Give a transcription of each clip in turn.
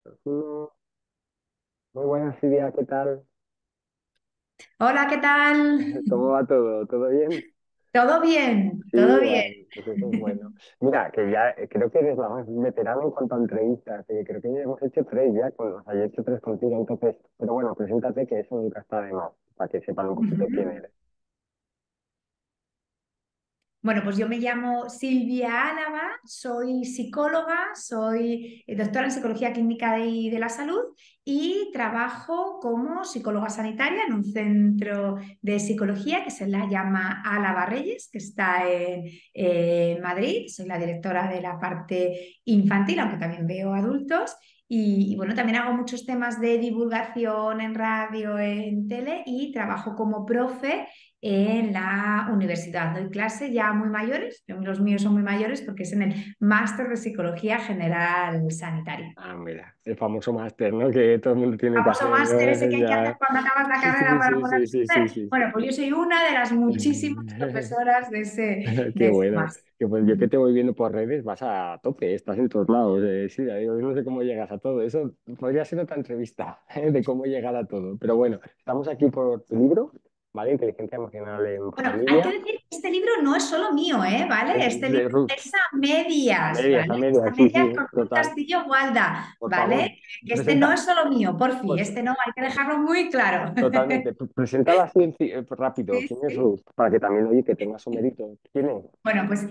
Mm, Muy buenas, Silvia, ¿qué tal? Hola, ¿qué tal? ¿Cómo va todo? ¿Todo bien? ¿Todo bien? Sí, ¿Todo bien? vale, pues eso es bueno. Mira, que ya creo que eres la más veterana en cuanto a entrevistas, creo que ya hemos hecho tres ya, o sea, yo he hecho tres contigo, entonces, pero bueno, preséntate que eso nunca está de más, para que sepan un poquito quién Ujú. eres. Bueno, pues yo me llamo Silvia Álava, soy psicóloga, soy doctora en psicología clínica de la salud y trabajo como psicóloga sanitaria en un centro de psicología que se la llama Álava Reyes, que está en Madrid. Soy la directora de la parte infantil, aunque también veo adultos. Y bueno, también hago muchos temas de divulgación en radio, en tele y trabajo como profe en la universidad. Doy clase ya muy mayores, los míos son muy mayores porque es en el máster de Psicología General Sanitaria. Ah, mira, el famoso máster, ¿no? Que todo el mundo tiene que Famoso hacer, máster ese ¿no? que hay que hacer Ya. cuando acabas la Sí, carrera sí, para sí, poder sí, sí, sí, ejercer. sí. Bueno, pues yo soy una de las muchísimas profesoras Qué de ese bueno. máster. Que pues yo que te voy viendo por redes, vas a tope, estás en todos lados. Sí, yo no sé cómo llegas a todo. Eso podría ser otra entrevista, de cómo llegar a todo. Pero bueno, estamos aquí por tu libro, ¿vale? Inteligencia emocional en Bueno, hay que familia. decir que este libro no es solo mío, ¿eh? ¿Vale? Es Este de libro Ruth. es a medias, A ¿vale? Es a medias, sí, medias sí, con Ruth total. Castillo Gualda, Por favor, ¿vale? Que este no presenta. es solo mío, por fin, Pues este no, hay que dejarlo muy claro. totalmente. Preséntala así rápido. Sí, ¿Quién es sí. Ruth? Para que también, oye, que tenga su mérito. ¿Quién es? Bueno, pues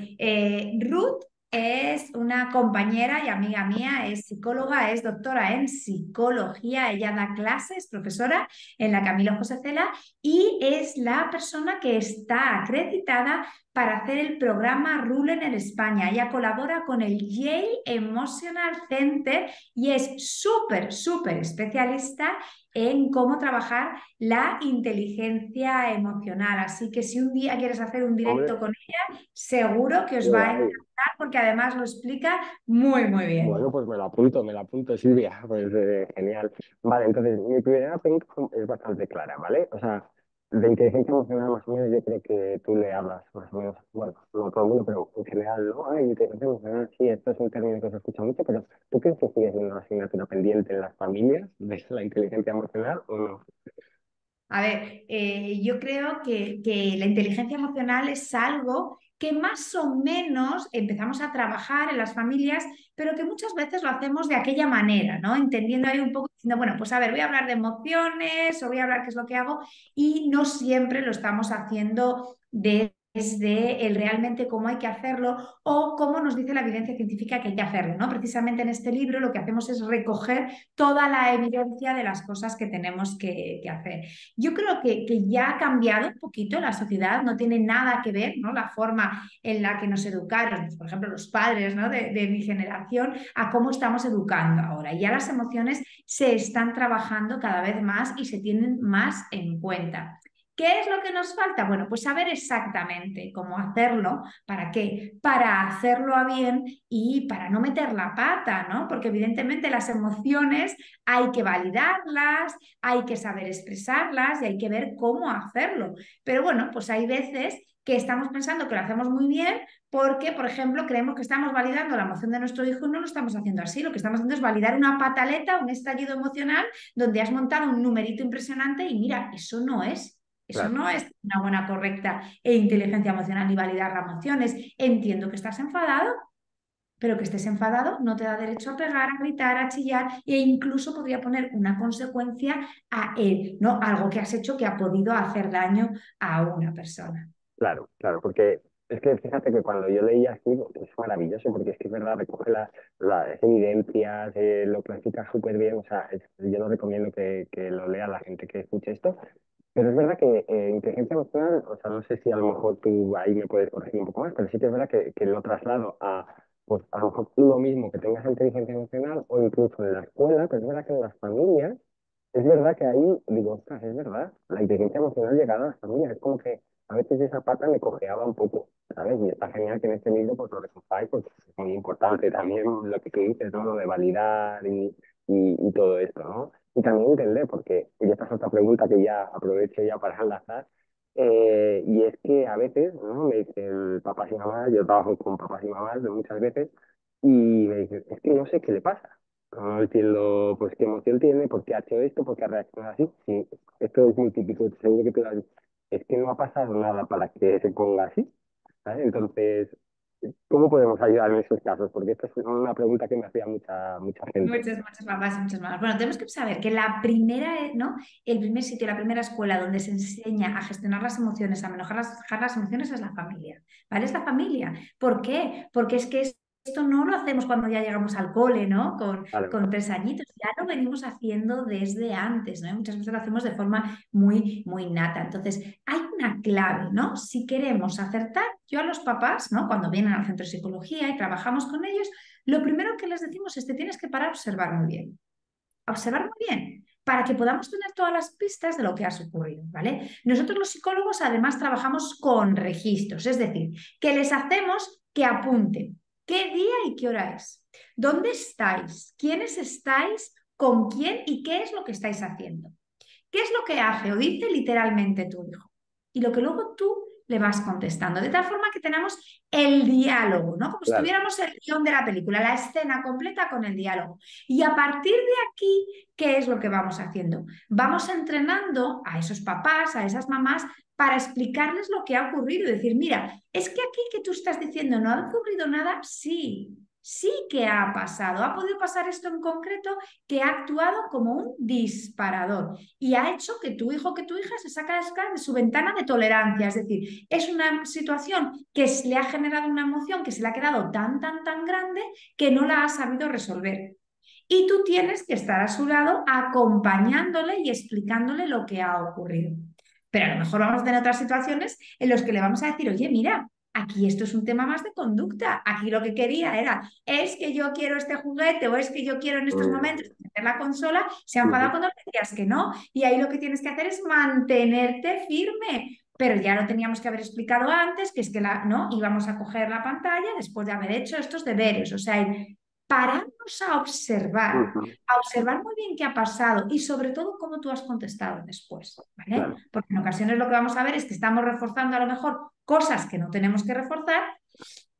Ruth es una compañera y amiga mía, es psicóloga, es doctora en psicología, ella da clases, profesora en la Camilo José Cela y es la persona que está acreditada para hacer el programa Rulen en España. Ella colabora con el Yale Emotional Center y es súper, súper especialista en cómo trabajar la inteligencia emocional. Así que si un día quieres hacer un directo Hombre, con seguro que qué os va a guay. encantar porque además lo explica muy, muy Bueno, bien. pues me la apunto, Silvia. Pues genial. Vale, entonces mi primera pregunta es bastante clara, ¿vale? O sea, de inteligencia emocional más o menos yo creo que tú le hablas más o menos, bueno, no todo el mundo, pero en general, ¿no? Ay, inteligencia emocional, sí, esto es un término que se escucha mucho, pero ¿tú crees que sigue siendo una asignatura pendiente en las familias de la inteligencia emocional o no? A ver, yo creo que la inteligencia emocional es algo que más o menos empezamos a trabajar en las familias, pero que muchas veces lo hacemos de aquella manera, ¿no? Entendiendo ahí un poco, diciendo, bueno, pues a ver, voy a hablar de emociones o voy a hablar qué es lo que hago y no siempre lo estamos haciendo desde el realmente cómo hay que hacerlo o cómo nos dice la evidencia científica que hay que hacerlo, ¿no? Precisamente en este libro lo que hacemos es recoger toda la evidencia de las cosas que tenemos que hacer. Yo creo que ya ha cambiado un poquito la sociedad, no tiene nada que ver, ¿no? La forma en la que nos educaron, pues, por ejemplo, los padres, ¿no? de mi generación, a cómo estamos educando ahora. Ya las emociones se están trabajando cada vez más y se tienen más en cuenta. ¿Qué es lo que nos falta? Bueno, pues saber exactamente cómo hacerlo. ¿Para qué? Para hacerlo a bien y para no meter la pata, ¿no? Porque evidentemente las emociones hay que validarlas, hay que saber expresarlas y hay que ver cómo hacerlo. Pero bueno, pues hay veces que estamos pensando que lo hacemos muy bien porque, por ejemplo, creemos que estamos validando la emoción de nuestro hijo y no lo estamos haciendo así. Lo que estamos haciendo es validar una pataleta, un estallido emocional donde has montado un numerito impresionante y mira, eso no es. Eso Claro. no es una buena, correcta inteligencia emocional ni validar las emociones. Entiendo que estás enfadado, pero que estés enfadado no te da derecho a pegar, a gritar, a chillar e incluso podría poner una consecuencia a él, ¿no? Algo que has hecho que ha podido hacer daño a una persona. Claro, claro, porque es que fíjate que cuando yo leía aquí es maravilloso, porque es que es verdad, recoge las evidencias, lo clasifica súper bien, o sea, yo lo recomiendo que lo lea la gente que escuche esto, pero es verdad que inteligencia emocional, o sea, no sé si a lo mejor tú ahí me puedes corregir un poco más, pero sí que es verdad que lo traslado a, pues a lo mejor tú lo mismo que tengas inteligencia emocional o incluso en la escuela, pero es verdad que en las familias, es verdad que ahí digo, ostras, es verdad, la inteligencia emocional llegada a las familias, es como que a veces esa pata me cojeaba un poco, ¿sabes? Y está genial que en este libro pues lo recojáis porque es muy importante también lo que tú dices, ¿no? Lo de validar y todo esto, ¿no? Y también entender, porque, y esta es otra pregunta que ya aprovecho ya para enlazar, y es que a veces, ¿no? Me dicen papás y mamás, yo trabajo con papás y mamás de muchas veces, y me dicen, es que no sé qué le pasa. No entiendo pues qué emoción tiene, por qué ha hecho esto, por qué ha reaccionado así. Sí, esto es muy típico, seguro que tú lo has dicho. Es que no ha pasado nada para que se ponga así, ¿sabes? Entonces, ¿cómo podemos ayudar en esos casos? Porque esta es una pregunta que me hacía mucha gente. Muchas mamás y muchas mamás. Bueno, tenemos que saber que la primera, ¿no? El primer sitio, la primera escuela donde se enseña a gestionar las emociones, a manejar las emociones es la familia, ¿vale? Es la familia. ¿Por qué? Porque es que esto no lo hacemos cuando ya llegamos al cole, ¿no? Claro, Con 3 añitos, ya lo venimos haciendo desde antes, ¿no? Y muchas veces lo hacemos de forma muy, muy nata. Entonces, hay una clave, ¿no? Si queremos acertar, yo a los papás, ¿no? Cuando vienen al centro de psicología y trabajamos con ellos, lo primero que les decimos es: te tienes que parar a observar muy bien, para que podamos tener todas las pistas de lo que ha ocurrido, ¿vale? Nosotros los psicólogos además trabajamos con registros, es decir, que les hacemos que apunten qué día y qué hora es, dónde estáis, quiénes estáis, con quién y qué es lo que estáis haciendo. ¿Qué es lo que hace o dice literalmente tu hijo? Y lo que luego tú le vas contestando, de tal forma que tenemos el diálogo, ¿no? Como si claro. tuviéramos el guión de la película, la escena completa con el diálogo. Y a partir de aquí, ¿qué es lo que vamos haciendo? Vamos entrenando a esos papás, a esas mamás, para explicarles lo que ha ocurrido y decir: mira, es que aquí que tú estás diciendo no ha ocurrido nada, sí, sí que ha pasado, ha podido pasar esto en concreto, que ha actuado como un disparador y ha hecho que tu hijo, que tu hija se saca de su ventana de tolerancia. Es decir, es una situación que le ha generado una emoción que se le ha quedado tan, tan, tan grande que no la ha sabido resolver. Y tú tienes que estar a su lado acompañándole y explicándole lo que ha ocurrido. Pero a lo mejor vamos a tener otras situaciones en las que le vamos a decir: oye, mira, aquí esto es un tema más de conducta. Aquí lo que quería era: es que yo quiero este juguete o es que yo quiero en estos momentos Mm, meter la consola. Se ha enfadado ujú, cuando le decías que no. Y ahí lo que tienes que hacer es mantenerte firme. Pero ya lo teníamos que haber explicado antes, que es que no íbamos a coger la pantalla después de haber hecho estos deberes. O sea, pararnos ujú, a observar muy bien qué ha pasado y sobre todo cómo tú has contestado después, ¿vale? claro. Porque en ocasiones lo que vamos a ver es que estamos reforzando a lo mejor cosas que no tenemos que reforzar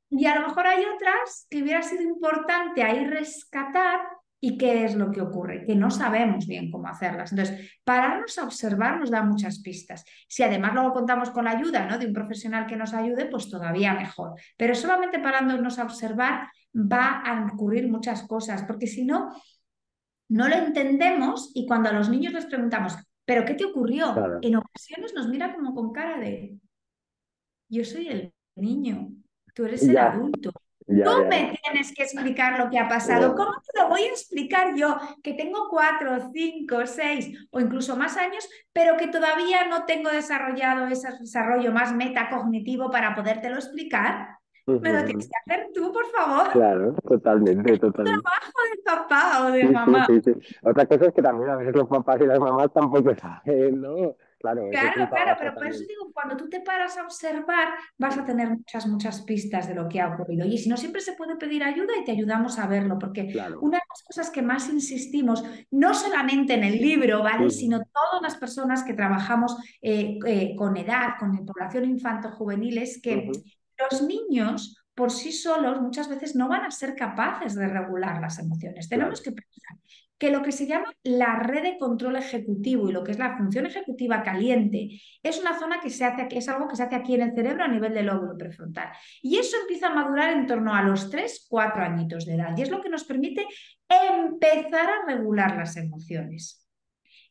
y a lo mejor hay otras que hubiera sido importante ahí rescatar. ¿Y qué es lo que ocurre? Que no sabemos bien cómo hacerlas. Entonces, pararnos a observar nos da muchas pistas. Si además luego contamos con la ayuda, ¿no?, de un profesional que nos ayude, pues todavía mejor. Pero solamente parándonos a observar va a ocurrir muchas cosas, porque si no, no lo entendemos y cuando a los niños les preguntamos: ¿pero qué te ocurrió? Claro, En ocasiones nos mira como con cara de: yo soy el niño, tú eres el ya, adulto. Tú ya, ya, me tienes que explicar lo que ha pasado. ya. ¿Cómo te lo voy a explicar yo, que tengo 4, 5, 6 o incluso más años, pero que todavía no tengo desarrollado ese desarrollo más metacognitivo para podértelo explicar? Me lo tienes Ujú, que hacer tú, por favor. claro, totalmente, totalmente. Trabajo de papá o de Sí, sí, mamá. sí, sí. Otra cosa es que también a veces los papás y las mamás tampoco saben, ¿no? Claro, eso es un Claro, claro, trabajo pero por eso también. digo, cuando tú te paras a observar, vas a tener muchas, muchas pistas de lo que ha ocurrido. Y si no, siempre se puede pedir ayuda y te ayudamos a verlo, porque Claro. una de las cosas que más insistimos, no solamente en el libro, ¿vale?, Ujú, sino todas las personas que trabajamos con edad, con población infanto-juvenil, es que ujú, los niños por sí solos muchas veces no van a ser capaces de regular las emociones. Tenemos claro, que pensar que lo que se llama la red de control ejecutivo y lo que es la función ejecutiva caliente es una zona que se hace, es algo que se hace aquí en el cerebro a nivel del lóbulo prefrontal. Y eso empieza a madurar en torno a los 3, 4 añitos de edad. Y es lo que nos permite empezar a regular las emociones.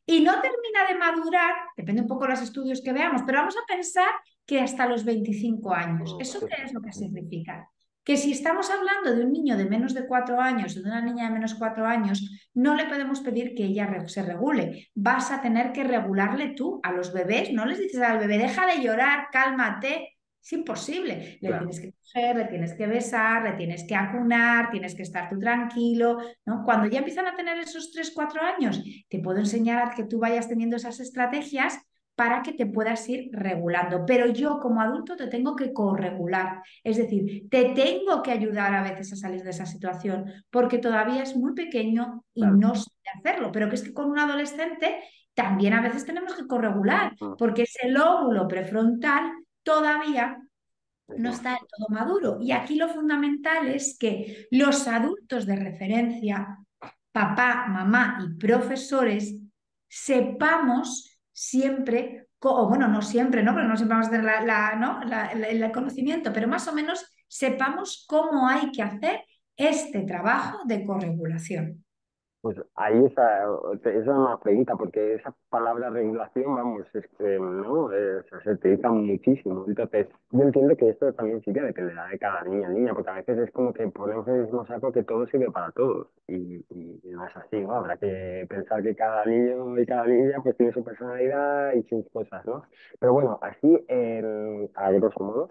Y no termina de madurar, depende un poco de los estudios que veamos, pero vamos a pensar que hasta los 25 años. ¿Eso qué es lo que significa? Que si estamos hablando de un niño de menos de 4 años o de una niña de menos 4 años, no le podemos pedir que ella se regule. Vas a tener que regularle tú. A los bebés no les dices al bebé: deja de llorar, cálmate. Es imposible. Le claro. tienes que coger, le tienes que besar, le tienes que acunar, tienes que estar tú tranquilo, ¿no? Cuando ya empiezan a tener esos 3, 4 años, te puedo enseñar a que tú vayas teniendo esas estrategias para que te puedas ir regulando. Pero yo como adulto te tengo que corregular, es decir, te tengo que ayudar a veces a salir de esa situación porque todavía es muy pequeño y Claro. no sabe hacerlo. Pero que es que con un adolescente también a veces tenemos que corregular Mm, porque ese lóbulo prefrontal todavía no eso. está del todo maduro. Y aquí lo fundamental es que los adultos de referencia papá, mamá y profesores sepamos siempre, o bueno, no siempre, ¿no? Porque no siempre vamos a tener ¿no? el conocimiento, pero más o menos sepamos cómo hay que hacer este trabajo de corregulación. Pues ahí esa es una pregunta, porque esa palabra regulación, vamos, es que, ¿no? O sea, se utiliza muchísimo. Entonces, yo entiendo que esto también sí que dependerá de cada niña, porque a veces es como que ponemos el mismo saco que todo sirve para todos. Y no es así, ¿no? Habrá que pensar que cada niño y cada niña pues tiene su personalidad y sus cosas, ¿no? Pero bueno, así, a grosso modo,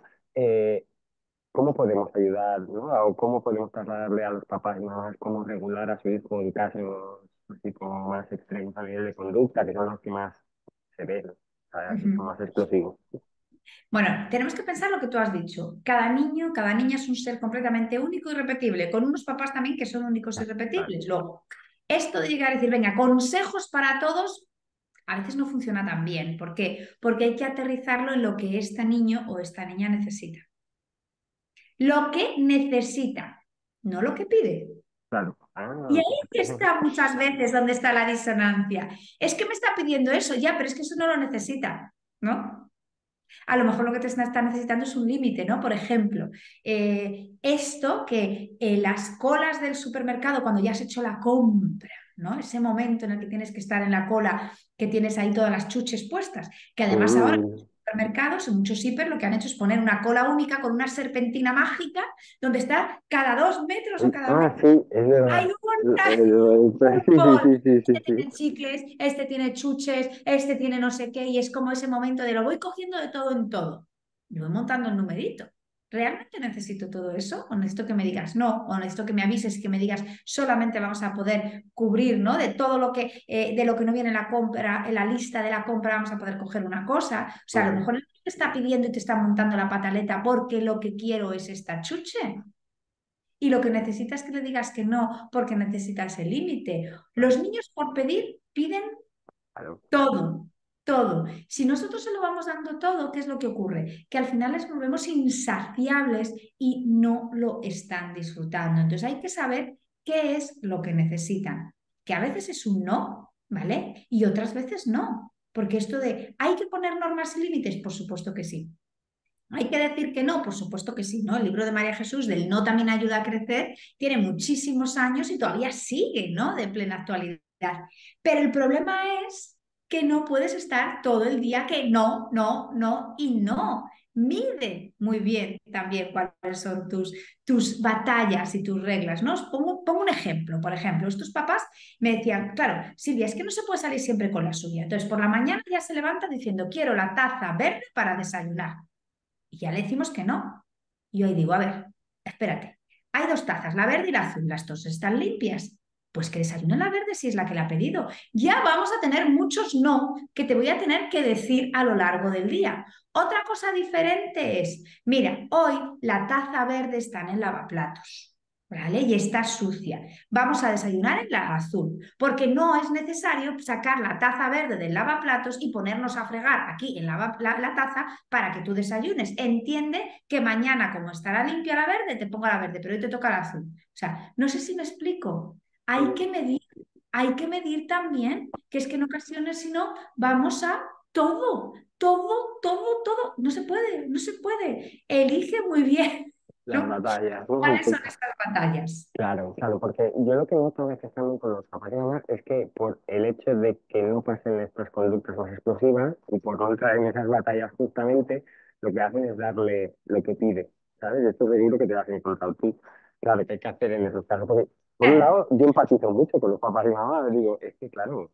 ¿cómo podemos ayudar, ¿no? O cómo podemos trasladarle a los papás y mamás cómo regular a su hijo en casos así como más extremos a nivel de conducta, que son los que más se ven, ¿no? O sea, que son Ujú. más explosivos? Bueno, tenemos que pensar lo que tú has dicho. Cada niño, cada niña es un ser completamente único y repetible, con unos papás también que son únicos y Claro, repetibles. Luego, esto de llegar a decir, venga, consejos para todos, a veces no funciona tan bien. ¿Por qué? Porque hay que aterrizarlo en lo que este niño o esta niña necesita. Lo que necesita, no lo que pide. claro. Y Ah, ahí está muchas veces donde está la disonancia. Es que me está pidiendo eso, ya, pero es que eso no lo necesita, ¿no? A lo mejor lo que te está necesitando es un límite, ¿no? Por ejemplo, esto que las colas del supermercado, cuando ya has hecho la compra, ¿no? Ese momento en el que tienes que estar en la cola, que tienes ahí todas las chuches puestas, que además ahora en mm, los supermercados, en muchos hiper, lo que han hecho es poner una cola única con una serpentina mágica, donde está cada 2 metros o cada ah, metro. sí, es Hay verdad. un Sí, sí, fútbol. sí, sí, sí, Este sí. tiene chicles, este tiene chuches, este tiene no sé qué, y es como ese momento de lo voy cogiendo de todo en todo. Yo voy montando el numerito. ¿Realmente necesito todo eso? ¿O necesito que me digas no? ¿O necesito que me avises y que me digas solamente vamos a poder cubrir, ¿no? De todo lo que, de lo que no viene en la compra, en la lista de la compra, vamos a poder coger una cosa? O sea, a lo Ujú. mejor el niño te está pidiendo y te está montando la pataleta porque lo que quiero es esta chuche. Y lo que necesitas es que le digas que no, porque necesitas el límite. Los niños por pedir piden Claro. todo, todo. Si nosotros se lo vamos dando todo, ¿qué es lo que ocurre? Que al final les volvemos insaciables y no lo están disfrutando. Entonces hay que saber qué es lo que necesitan, que a veces es un no, ¿vale? Y otras veces no. Porque esto de, ¿hay que poner normas y límites? Por supuesto que sí. ¿Hay que decir que no? Por supuesto que sí, ¿no? El libro de María Jesús del no también ayuda a crecer tiene muchísimos años y todavía sigue, ¿no? De plena actualidad. Pero el problema es que no puedes estar todo el día que no, no, no y no. Mide muy bien también cuáles son tus batallas y tus reglas, ¿no? Os pongo un ejemplo. Por ejemplo, estos papás me decían, claro, Silvia, es que no se puede salir siempre con la suya. Entonces, por la mañana ya se levanta diciendo, quiero la taza verde para desayunar. Y ya le decimos que no. Y yo ahí digo, a ver, espérate, hay dos tazas, la verde y la azul, las dos están limpias. Pues que desayune la verde si es la que la ha pedido. Ya vamos a tener muchos no que te voy a tener que decir a lo largo del día. Otra cosa diferente es, mira, hoy la taza verde está en el lavaplatos, ¿vale? Y está sucia. Vamos a desayunar en la azul, porque no es necesario sacar la taza verde del lavaplatos y ponernos a fregar aquí en la taza para que tú desayunes. Entiende que mañana, como estará limpia la verde, te pongo la verde, pero hoy te toca la azul. O sea, no sé si me explico. Hay que medir también, que es que en ocasiones, si no, vamos a todo, todo, todo, todo. No se puede, no se puede. Elige muy bien, Las ¿no? batallas, ¿no? Un ¿Cuáles son poco. esas batallas? Claro, claro, porque yo lo que noto a veces también con los papás y mamás es que por el hecho de que no pasen estas conductas más explosivas y por no entrar en esas batallas justamente, lo que hacen es darle lo que pide, ¿sabes? Esto seguro que te lo has encontrado tú. Claro, que hay que hacer en esos casos, porque por un lado yo empatizo mucho con los papás y mamás, digo, es que claro,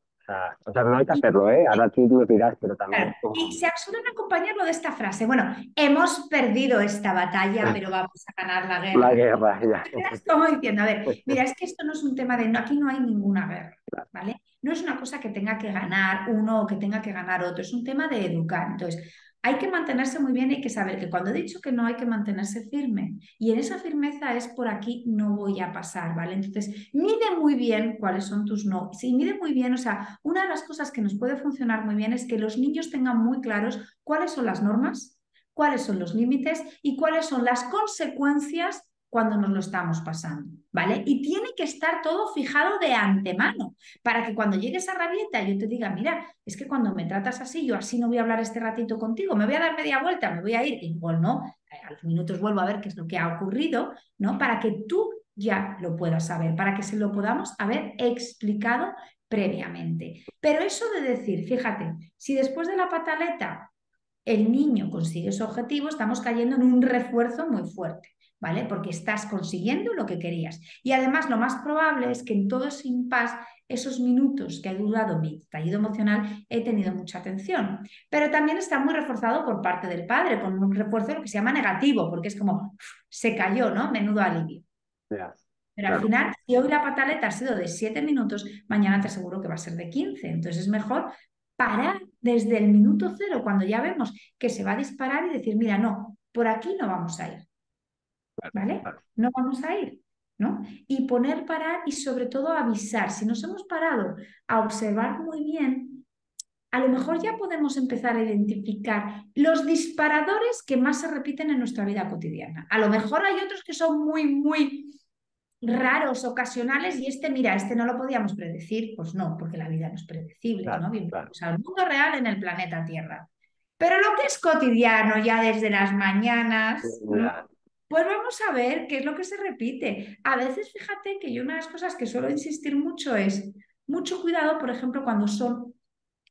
o sea, no hay que Y, hacerlo, ¿eh? Ahora tú lo dirás, pero también claro, es como y se suelen acompañarlo de esta frase. Bueno, hemos perdido esta batalla, pero vamos a ganar la la guerra. guerra, ya. Es como diciendo, a ver, mira, es que esto no es un tema de, no, aquí no hay ninguna guerra, ¿vale? No es una cosa que tenga que ganar uno o que tenga que ganar otro, es un tema de educar. Entonces, hay que mantenerse muy bien, hay que saber que cuando he dicho que no hay que mantenerse firme y en esa firmeza es por aquí no voy a pasar, ¿vale? Entonces, mide muy bien cuáles son tus no. Sí, mide muy bien, o sea, una de las cosas que nos puede funcionar muy bien es que los niños tengan muy claros cuáles son las normas, cuáles son los límites y cuáles son las consecuencias cuando nos lo estamos pasando, ¿vale? Y tiene que estar todo fijado de antemano para que cuando llegue esa rabieta yo te diga, mira, es que cuando me tratas así, yo así no voy a hablar este ratito contigo, me voy a dar media vuelta, me voy a ir, igual no, a los minutos vuelvo a ver qué es lo que ha ocurrido, ¿no? Para que tú ya lo puedas saber, para que se lo podamos haber explicado previamente. Pero eso de decir, fíjate, si después de la pataleta el niño consigue su objetivo, estamos cayendo en un refuerzo muy fuerte, ¿vale? Porque estás consiguiendo lo que querías. Y además lo más probable es que en todo ese impasse, esos minutos que ha durado mi estallido emocional, he tenido mucha atención. Pero también está muy reforzado por parte del padre, con un refuerzo lo que se llama negativo, porque es como, se cayó, ¿no? Menudo alivio. Ya, Pero al claro, final, si hoy la pataleta ha sido de 7 minutos, mañana te aseguro que va a ser de 15. Entonces es mejor parar desde el minuto cero, cuando ya vemos que se va a disparar y decir, mira, no, por aquí no vamos a ir, claro, ¿vale? claro. No vamos a ir, ¿no? Y poner parar y sobre todo avisar. Si nos hemos parado a observar muy bien, a lo mejor ya podemos empezar a identificar los disparadores que más se repiten en nuestra vida cotidiana. A lo mejor hay otros que son muy, muy raros, ocasionales, y este, mira, este no lo podíamos predecir, pues no, porque la vida no es predecible, Claro, ¿no? claro. Bienvenidos al mundo real en el planeta Tierra. Pero lo que es cotidiano, ya desde las mañanas, ¿no? Ya, Pues vamos a ver qué es lo que se repite. A veces, fíjate que yo una de las cosas que suelo insistir mucho es mucho cuidado, por ejemplo, cuando son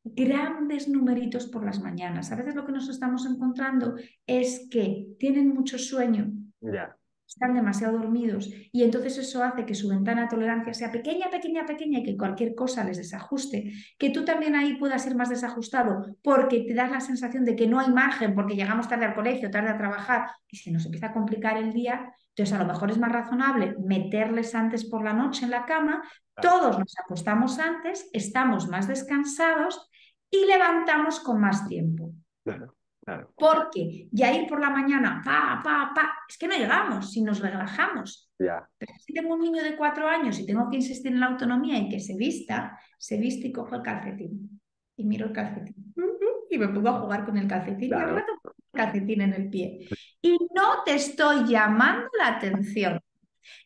grandes numeritos por las mañanas. A veces lo que nos estamos encontrando es que tienen mucho sueño, ya, están demasiado dormidos y entonces eso hace que su ventana de tolerancia sea pequeña, pequeña, pequeña y que cualquier cosa les desajuste, que tú también ahí puedas ir más desajustado porque te das la sensación de que no hay margen porque llegamos tarde al colegio, tarde a trabajar y se nos empieza a complicar el día, entonces a lo mejor es más razonable meterles antes por la noche en la cama, claro, todos nos acostamos antes, estamos más descansados y levantamos con más tiempo. claro, claro. Porque ya ir por la mañana, es que no llegamos si nos relajamos. Ya, Pero si tengo un niño de 4 años y tengo que insistir en la autonomía y que se viste y cojo el calcetín. Y miro el calcetín. Y me pongo a jugar con el calcetín y al claro, rato pongo el calcetín en el pie. Y no te estoy llamando la atención.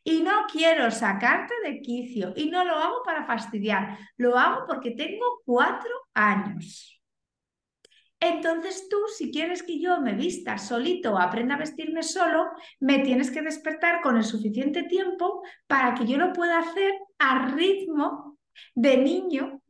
Y no quiero sacarte de quicio. Y no lo hago para fastidiar. Lo hago porque tengo 4 años. Entonces tú, si quieres que yo me vista solito o aprenda a vestirme solo, me tienes que despertar con el suficiente tiempo para que yo lo pueda hacer a ritmo de niño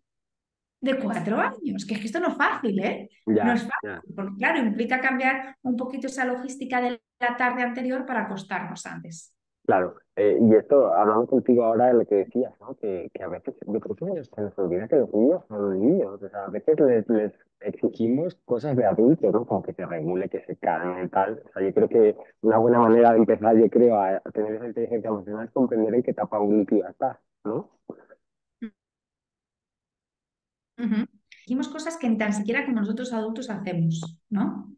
de 4 años. Que es que esto no es fácil, ¿eh? No es ya, ya. fácil, porque claro, implica cambiar un poquito esa logística de la tarde anterior para acostarnos antes. Claro, y esto, hablando contigo ahora de lo que decías, ¿no? Que a veces, yo creo que se nos olvida que los niños son niños, o sea, a veces les exigimos cosas de adultos, ¿no? Como que se regule, que se calmen y tal. O sea, yo creo que una buena manera de empezar, yo creo, a tener esa inteligencia emocional es comprender en qué etapa evolutiva estás, ¿no? Ujú. Hicimos cosas que ni tan siquiera como nosotros adultos hacemos, ¿no?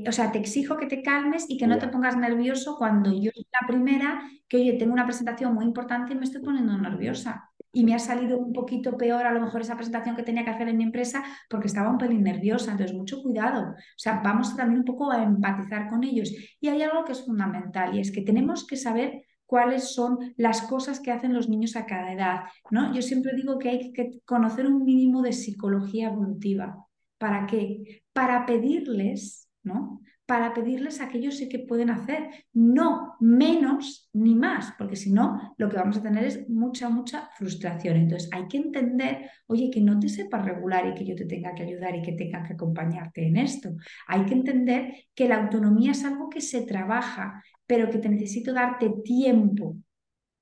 O sea, te exijo que te calmes y que no te Ya, pongas nervioso cuando yo soy la primera, que oye, tengo una presentación muy importante y me estoy poniendo nerviosa. Y me ha salido un poquito peor a lo mejor esa presentación que tenía que hacer en mi empresa porque estaba un pelín nerviosa. Entonces, mucho cuidado. O sea, vamos también un poco a empatizar con ellos. Y hay algo que es fundamental y es que tenemos que saber cuáles son las cosas que hacen los niños a cada edad, ¿no? Yo siempre digo que hay que conocer un mínimo de psicología evolutiva. ¿Para qué? Para pedirles, ¿no? Para pedirles aquello sí que pueden hacer, no menos ni más, porque si no, lo que vamos a tener es mucha, mucha frustración. Entonces, hay que entender, oye, que no te sepas regular y que yo te tenga que ayudar y que tenga que acompañarte en esto. Hay que entender que la autonomía es algo que se trabaja, pero que te necesito darte tiempo,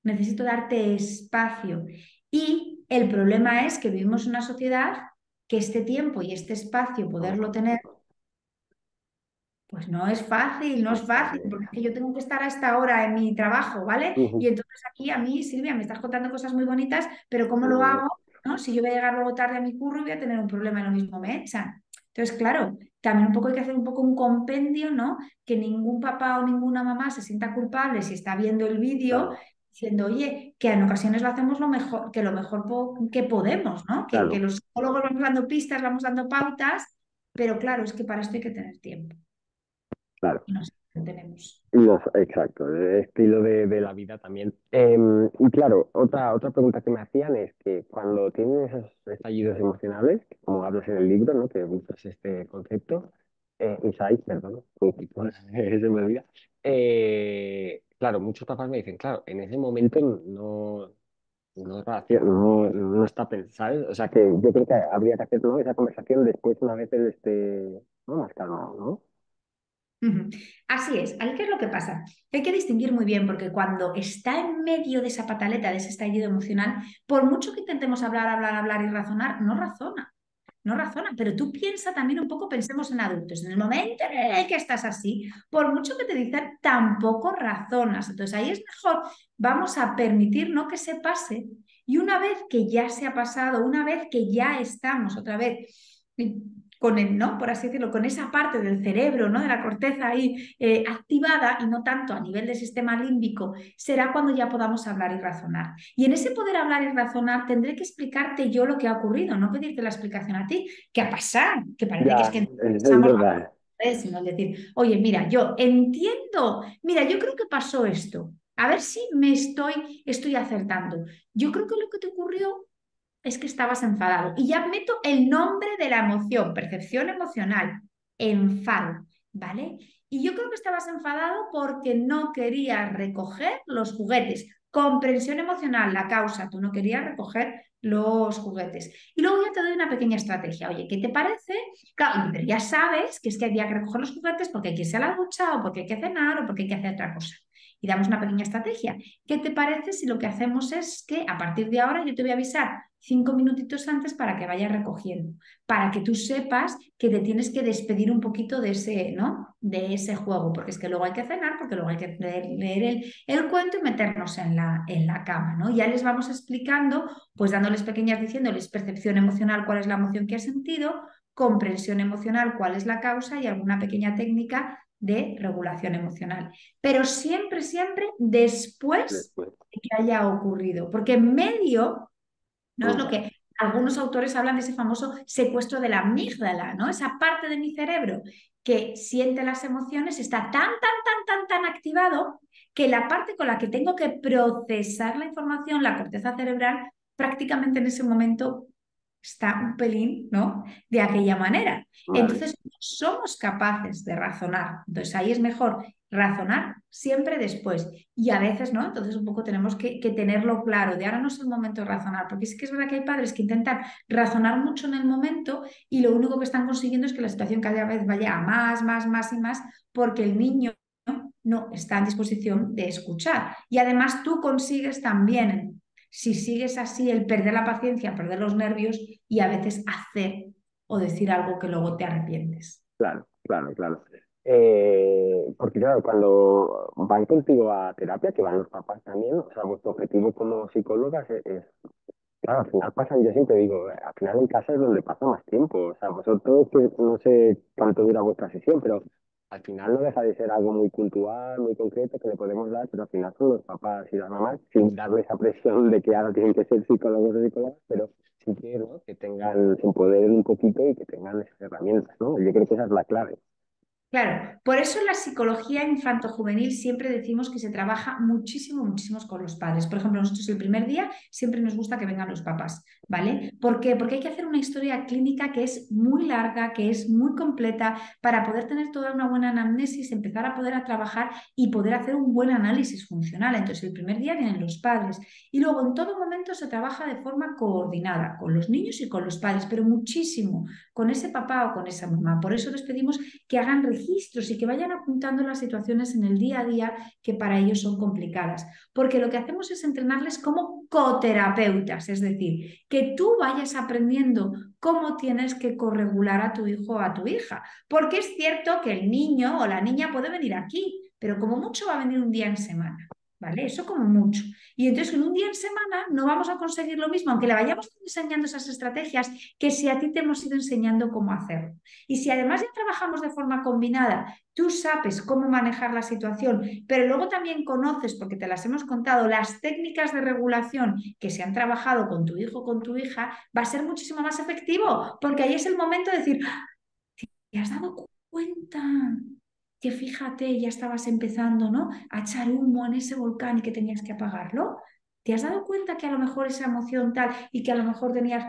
necesito darte espacio. Y el problema es que vivimos en una sociedad que este tiempo y este espacio, poderlo tener, pues no es fácil, no es fácil, porque es que yo tengo que estar a esta hora en mi trabajo, ¿vale? Y ujú, entonces aquí a mí, Silvia, me estás contando cosas muy bonitas, pero ¿cómo lo eh, hago? ¿No? Si yo voy a llegar luego tarde a mi curro y voy a tener un problema y lo mismo me echan. Entonces, claro, también un poco hay que hacer un poco un compendio, ¿no? Que ningún papá o ninguna mamá se sienta culpable si está viendo el vídeo claro, diciendo, oye, que en ocasiones lo hacemos lo mejor, que lo mejor que podemos, ¿no? Que claro, los psicólogos vamos dando pistas, vamos dando pautas, pero claro, es que para esto hay que tener tiempo. claro. No sé. lo tenemos. Exacto, el estilo de la vida también. Y claro, otra pregunta que me hacían es que cuando tienen esos estallidos emocionales, que como hablas en el libro, ¿no? Que usas este concepto, insight, perdón, un poquito, se me olvida. Claro, muchos papás me dicen, claro, en ese momento no está pensado, o sea que yo creo que habría que hacer, ¿no? Esa conversación después, una vez él esté, ¿no? Más calmado, ¿no? Ujú. Así es, ahí qué es lo que pasa. Hay que distinguir muy bien porque cuando está en medio de esa pataleta, de ese estallido emocional, por mucho que intentemos hablar, hablar, hablar y razonar, no razona, no razona. Pero tú piensa también un poco, pensemos en adultos, en el momento en el que estás así, por mucho que te dicen, tampoco razonas. Entonces ahí es mejor, vamos a permitir no que se pase y una vez que ya se ha pasado, una vez que ya estamos otra vez con el, ¿no? Por así decirlo, con esa parte del cerebro, ¿no? De la corteza ahí activada y no tanto a nivel del sistema límbico, será cuando ya podamos hablar y razonar. Y en ese poder hablar y razonar tendré que explicarte yo lo que ha ocurrido, no pedirte la explicación a ti, que ha pasado, que parece que es Ya, que es estamos verdad. sino decir, oye, mira, yo entiendo, mira, yo creo que pasó esto. A ver si estoy acertando. Yo creo que lo que te ocurrió es que estabas enfadado. Y ya meto el nombre de la emoción, percepción emocional, enfado, ¿vale? Y yo creo que estabas enfadado porque no querías recoger los juguetes. Comprensión emocional, la causa, tú no querías recoger los juguetes. Y luego ya te doy una pequeña estrategia. Oye, ¿qué te parece? Claro, pero ya sabes que es que había que recoger los juguetes porque hay que irse a la ducha o porque hay que cenar o porque hay que hacer otra cosa. Y damos una pequeña estrategia. ¿Qué te parece si lo que hacemos es que a partir de ahora yo te voy a avisar 5 minutitos antes para que vayas recogiendo, para que tú sepas que te tienes que despedir un poquito de ese, ¿no? De ese juego, porque es que luego hay que cenar, porque luego hay que leer el cuento y meternos en la cama, ¿no? Ya les vamos explicando, pues dándoles pequeñas, diciéndoles percepción emocional, cuál es la emoción que has sentido, comprensión emocional, cuál es la causa y alguna pequeña técnica de regulación emocional. Pero siempre, siempre después Después. de que haya ocurrido, porque en medio no es lo Mm. que algunos autores hablan de ese famoso secuestro de la amígdala, ¿no? Esa parte de mi cerebro que siente las emociones está tan activado que la parte con la que tengo que procesar la información, la corteza cerebral, prácticamente en ese momento está un pelín, ¿no? De aquella manera. Vale, Entonces, no somos capaces de razonar. Entonces, ahí es mejor razonar siempre después. Y a veces, ¿no? Entonces, un poco tenemos que tenerlo claro, de ahora no es el momento de razonar, porque sí que es verdad que hay padres que intentan razonar mucho en el momento y lo único que están consiguiendo es que la situación cada vez vaya a más y más, porque el niño no está en disposición de escuchar. Y además tú consigues también, si sigues así, el perder la paciencia, perder los nervios y a veces hacer o decir algo que luego te arrepientes. claro, claro, claro. Porque claro, cuando van contigo a terapia, que van los papás también, o sea, vuestro objetivo como psicólogas claro, al final pasan, yo siempre digo, al final en casa es donde pasa más tiempo, o sea, vosotros que no sé cuánto dura vuestra sesión, pero al final no deja de ser algo muy puntual, muy concreto que le podemos dar, pero al final son los papás y las mamás, sin darle esa presión de que ahora tienen que ser psicólogos o psicólogas, pero sí que, ¿no? Que tengan, se empoderen un poquito y que tengan esas herramientas, ¿no? Yo creo que esa es la clave. Claro, por eso en la psicología infanto-juvenil siempre decimos que se trabaja muchísimo con los padres. Por ejemplo, nosotros el primer día siempre nos gusta que vengan los papás, ¿vale? ¿Por qué? Porque hay que hacer una historia clínica que es muy larga, que es muy completa, para poder tener toda una buena anamnesis, empezar a poder a trabajar y poder hacer un buen análisis funcional. Entonces, el primer día vienen los padres y luego en todo momento se trabaja de forma coordinada con los niños y con los padres, pero muchísimo con ese papá o con esa mamá. Por eso les pedimos que hagan registros y que vayan apuntando las situaciones en el día a día que para ellos son complicadas, porque lo que hacemos es entrenarles como coterapeutas, es decir, que tú vayas aprendiendo cómo tienes que corregular a tu hijo o a tu hija, porque es cierto que el niño o la niña puede venir aquí, pero como mucho va a venir un día en semana. ¿Vale? Eso como mucho. Y entonces en un día en semana no vamos a conseguir lo mismo, aunque le vayamos enseñando esas estrategias, que si a ti te hemos ido enseñando cómo hacerlo. Y si además ya trabajamos de forma combinada, tú sabes cómo manejar la situación, pero luego también conoces, porque te las hemos contado, las técnicas de regulación que se han trabajado con tu hijo o con tu hija, va a ser muchísimo más efectivo, porque ahí es el momento de decir, ¿te has dado cuenta que fíjate, ya estabas empezando, ¿no?, a echar humo en ese volcán y que tenías que apagarlo. ¿Te has dado cuenta que a lo mejor esa emoción tal y que a lo mejor tenías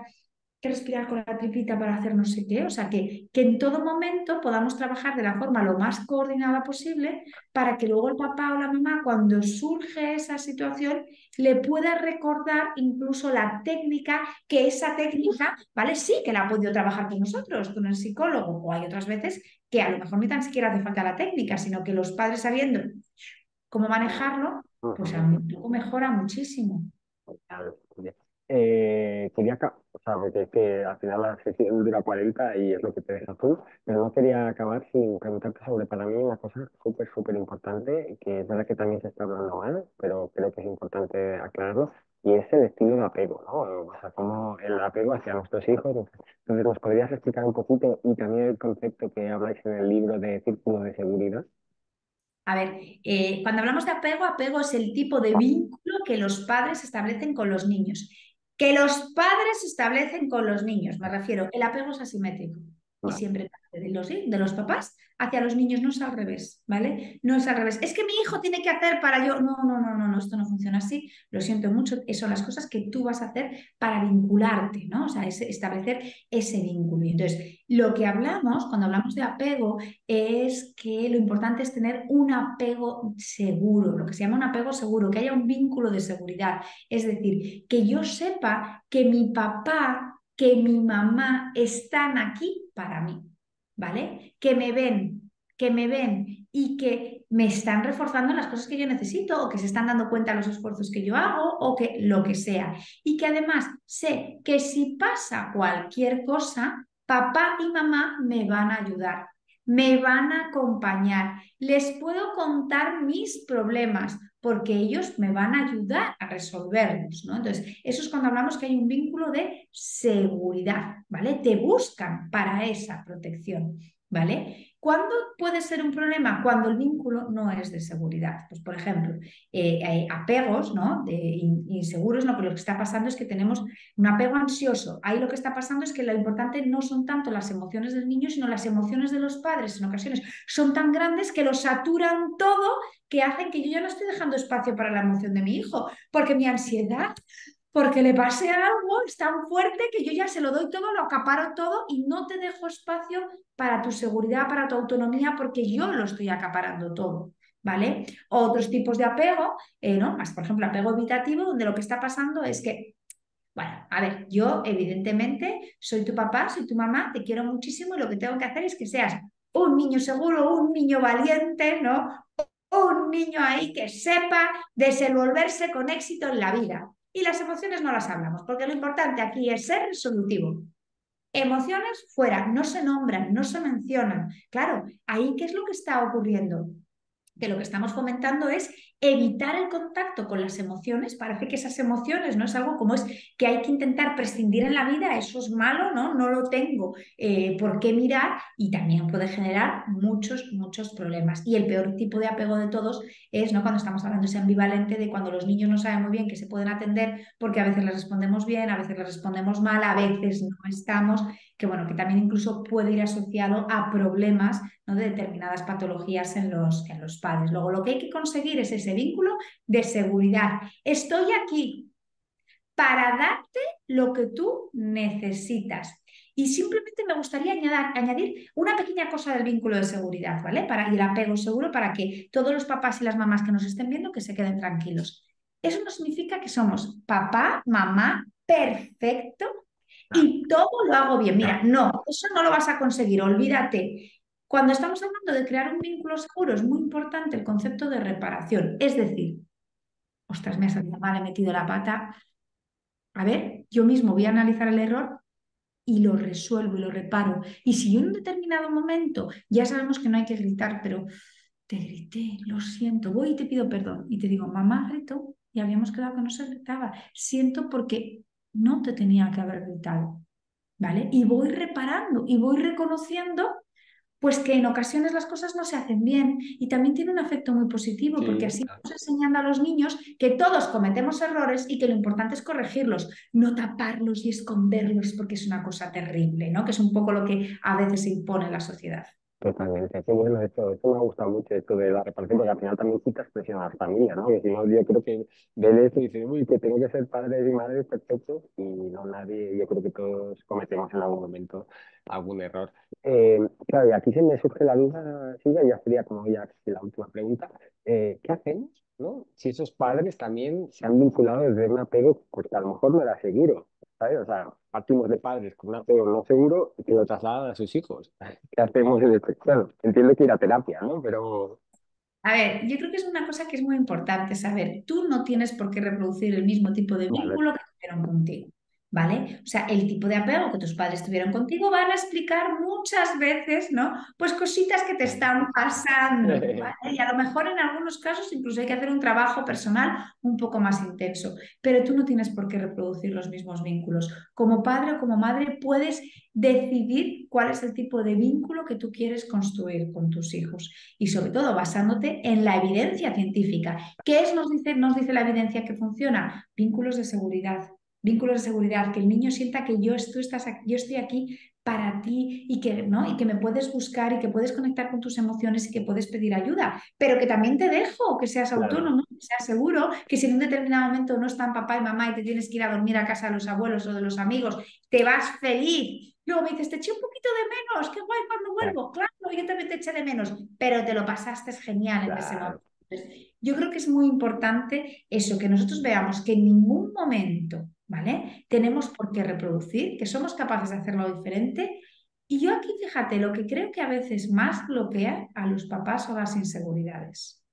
que respirar con la tripita para hacer no sé qué? O sea, que en todo momento podamos trabajar de la forma lo más coordinada posible para que luego el papá o la mamá, cuando surge esa situación, le pueda recordar incluso la técnica, que esa técnica, ¿vale? Sí que la ha podido trabajar con nosotros, con el psicólogo, o hay otras veces que a lo mejor ni tan siquiera hace falta la técnica, sino que los padres sabiendo cómo manejarlo, pues a mí mejora muchísimo. Claro, bien. O sea, porque es que al final la sesión dura 40 y es lo que te deja tú, pero no quería acabar sin preguntarte sobre para mí una cosa súper, súper importante, que es verdad que también se está hablando mal, pero creo que es importante aclararlo, y es el estilo de apego, ¿no? O sea, como el apego hacia nuestros hijos. Entonces, ¿nos podrías explicar un poquito y también el concepto que habláis en el libro de círculo de seguridad? A ver, cuando hablamos de apego, apego es el tipo de vínculo que los padres establecen con los niños. Que los padres establecen con los niños, me refiero, el apego es asimétrico y Vale. siempre parte de los papás hacia los niños, no es al revés, ¿vale? No es al revés. Es que mi hijo tiene que hacer para yo. No, no, no, no, no, esto no funciona así. Lo siento mucho, son las cosas que tú vas a hacer para vincularte, ¿no? O sea, establecer ese vínculo. Y entonces, lo que hablamos, cuando hablamos de apego, es que lo importante es tener un apego seguro, lo que se llama un apego seguro, que haya un vínculo de seguridad. Es decir, que yo sepa que mi papá, que mi mamá están aquí para mí, ¿vale? Que me ven y que me están reforzando las cosas que yo necesito o que se están dando cuenta de los esfuerzos que yo hago o que lo que sea. Y que además sé que si pasa cualquier cosa, papá y mamá me van a ayudar, me van a acompañar, les puedo contar mis problemas porque ellos me van a ayudar a resolverlos, ¿no? Entonces, eso es cuando hablamos que hay un vínculo de seguridad, ¿vale? Te buscan para esa protección, ¿vale? ¿Cuándo puede ser un problema? Cuando el vínculo no es de seguridad. Pues, por ejemplo, hay apegos, ¿no?, de inseguros, ¿no? Pero lo que está pasando es que tenemos un apego ansioso. Ahí lo que está pasando es que lo importante no son tanto las emociones del niño, sino las emociones de los padres. En ocasiones son tan grandes que lo saturan todo, que hacen que yo ya no estoy dejando espacio para la emoción de mi hijo, porque mi ansiedad, porque le pase algo, es tan fuerte que yo ya se lo doy todo, lo acaparo todo y no te dejo espacio para tu seguridad, para tu autonomía, porque yo lo estoy acaparando todo. ¿Vale? Otros tipos de apego, ¿no? Más, por ejemplo, apego evitativo, donde lo que está pasando es que, bueno, a ver, yo evidentemente soy tu papá, soy tu mamá, te quiero muchísimo y lo que tengo que hacer es que seas un niño seguro, un niño valiente, ¿no? Un niño ahí que sepa desenvolverse con éxito en la vida. Y las emociones no las hablamos, porque lo importante aquí es ser resolutivo. Emociones fuera, no se nombran, no se mencionan. Claro, ahí ¿qué es lo que está ocurriendo? Que lo que estamos comentando es evitar el contacto con las emociones. Parece que esas emociones no es algo como es que hay que intentar prescindir en la vida, eso es malo, ¿no? No lo tengo por qué mirar y también puede generar muchos, muchos problemas. Y el peor tipo de apego de todos es, ¿no?, cuando estamos hablando de ese ambivalente de cuando los niños no saben muy bien que se pueden atender porque a veces les respondemos bien, a veces les respondemos mal, a veces no estamos, que bueno, que también incluso puede ir asociado a problemas, ¿no?, de determinadas patologías en los padres. Luego, lo que hay que conseguir es ese vínculo de seguridad. Estoy aquí para darte lo que tú necesitas. Y simplemente me gustaría añadir una pequeña cosa del vínculo de seguridad, ¿vale? Y el apego seguro para que todos los papás y las mamás que nos estén viendo que se queden tranquilos. Eso no significa que somos papá, mamá, perfecto y todo lo hago bien. Mira, no, eso no lo vas a conseguir, olvídate. Cuando estamos hablando de crear un vínculo seguro, es muy importante el concepto de reparación. Es decir, ostras, me ha salido mal, he metido la pata. A ver, yo mismo voy a analizar el error y lo resuelvo y lo reparo. Y si yo en un determinado momento, ya sabemos que no hay que gritar, pero te grité, lo siento, voy y te pido perdón. Y te digo, mamá gritó y habíamos quedado que no se gritaba. Siento porque no te tenía que haber gritado. ¿Vale? Y voy reparando y voy reconociendo pues que en ocasiones las cosas no se hacen bien y también tiene un efecto muy positivo porque Sí, así vamos enseñando a los niños que todos cometemos errores y que lo importante es corregirlos, no taparlos y esconderlos porque es una cosa terrible, ¿no? Que es un poco lo que a veces se impone en la sociedad. Totalmente. Qué bueno esto me ha gustado mucho, esto de la reparación, porque al final también quitas presión a las familias, ¿no? Que si no, yo creo que ven esto y dicen, uy, que tengo que ser padres y madres perfectos, y no nadie, yo creo que todos cometemos en algún momento algún error. Claro, y aquí se me surge la duda, Silvia, ya sería como ya casi la última pregunta. ¿Qué hacemos, no? Si esos padres también se han vinculado desde un apego, pues que a lo mejor no era seguro, ¿sabes? O sea, partimos de padres con un apego no seguro y que lo trasladan a sus hijos. ¿Qué hacemos en este? Claro, entiendo que ir a terapia, ¿no? Pero, A ver, yo creo que es una cosa que es muy importante saber. Tú no tienes por qué reproducir el mismo tipo de vale, vínculo que tuvieron contigo, ¿vale? O sea, el tipo de apego que tus padres tuvieron contigo van a explicar muchas veces, ¿no? Pues cositas que te están pasando, ¿vale? Y a lo mejor en algunos casos incluso hay que hacer un trabajo personal un poco más intenso, pero tú no tienes por qué reproducir los mismos vínculos. Como padre o como madre puedes decidir cuál es el tipo de vínculo que tú quieres construir con tus hijos y sobre todo basándote en la evidencia científica. ¿Qué es, nos dice la evidencia que funciona? Vínculos de seguridad. Vínculos de seguridad, que el niño sienta que yo estoy aquí para ti y que, ¿no? Y que me puedes buscar y que puedes conectar con tus emociones y que puedes pedir ayuda, pero que también te dejo que seas claro, autónomo, que seas seguro, que si en un determinado momento no están papá y mamá y te tienes que ir a dormir a casa de los abuelos o de los amigos, te vas feliz. Luego me dices, te eché un poquito de menos, qué guay cuando claro, vuelvo. Claro, yo también te eché de menos, pero te lo pasaste genial en ese momento. claro, Entonces, yo creo que es muy importante eso, que nosotros veamos que en ningún momento, ¿vale? Tenemos por qué reproducir, que somos capaces de hacerlo diferente. Y yo aquí, fíjate, lo que creo que a veces más bloquea a los papás son las inseguridades.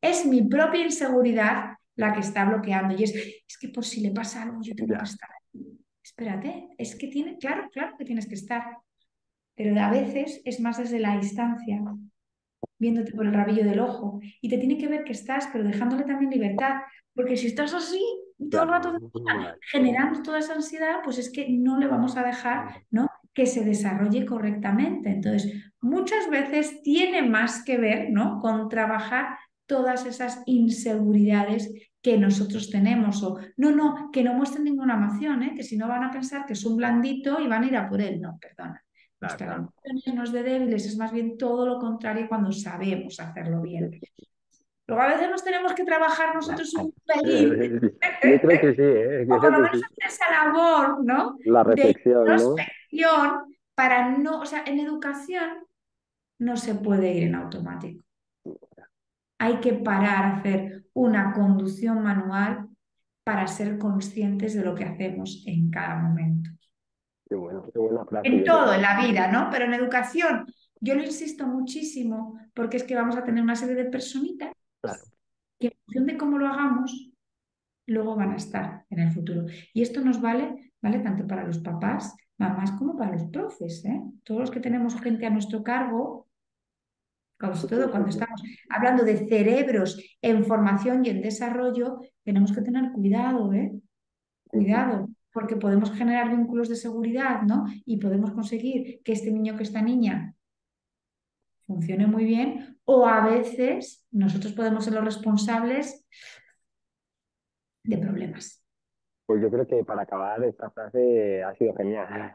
Es mi propia inseguridad la que está bloqueando. Y es que por si le pasa algo, yo tengo que ya, estar ahí. Espérate, es que tiene, claro, claro que tienes que estar, pero a veces es más desde la distancia, viéndote por el rabillo del ojo. Y te tiene que ver que estás, pero dejándole también libertad. Porque si estás así todo el rato claro, vale, generando toda esa ansiedad, pues es que no le vamos a dejar, ¿no? Que se desarrolle correctamente. Entonces, muchas veces tiene más que ver, ¿no? Con trabajar todas esas inseguridades que nosotros tenemos o no, que no muestren ninguna emoción, ¿eh? Que si no van a pensar que es un blandito y van a ir a por él. No, perdona. claro, Mostrar claro. emociones no es de débiles, es más bien todo lo contrario cuando sabemos hacerlo bien. Luego a veces nos tenemos que trabajar nosotros un pelín, Yo creo que sí, ¿eh? o Yo por creo lo que menos sí. hacer esa labor, ¿no? La De reflexión, ¿no? introspección para no, o sea, en educación no se puede ir en automático. Hay que parar a hacer una conducción manual para ser conscientes de lo que hacemos en cada momento. Qué buena frase, En yo creo. todo, en la vida, ¿no? Pero en educación, yo lo insisto muchísimo porque es que vamos a tener una serie de personitas Claro, que en función de cómo lo hagamos, luego van a estar en el futuro. Y esto nos vale tanto para los papás, mamás, como para los profes, ¿eh? Todos los que tenemos gente a nuestro cargo, sobre sí, todo sí, cuando sí. estamos hablando de cerebros en formación y en desarrollo, tenemos que tener cuidado, ¿eh? Sí, sí. Cuidado, porque podemos generar vínculos de seguridad, ¿no? Y podemos conseguir que este niño, que esta niña funcione muy bien, o a veces nosotros podemos ser los responsables de problemas. Pues yo creo que para acabar esta frase ha sido genial,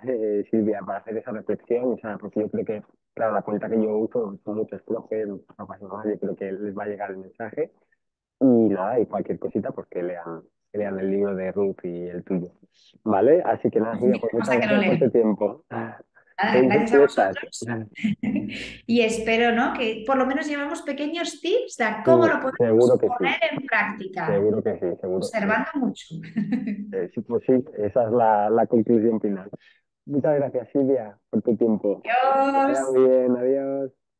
Silvia, para hacer esa reflexión, o sea, porque yo creo que, claro, la cuenta que yo uso son muchos profes, papás y mamás, yo creo que les va a llegar el mensaje y nada, y cualquier cosita, pues que lean el libro de Ruth y el tuyo, ¿vale? Así que nada, Silvia, pues Vamos muchas a que lo gracias por tu lean. tiempo. Nada, Felices gracias a fiestas. vosotros. Y espero, ¿no? Que por lo menos llevemos pequeños tips de Sí, cómo lo podemos seguro que sí, poner en práctica, seguro que sí, seguro. observando mucho. Sí, pues sí, esa es la conclusión final. Muchas gracias, Silvia, por tu tiempo. Que vaya Adiós. bien, adiós.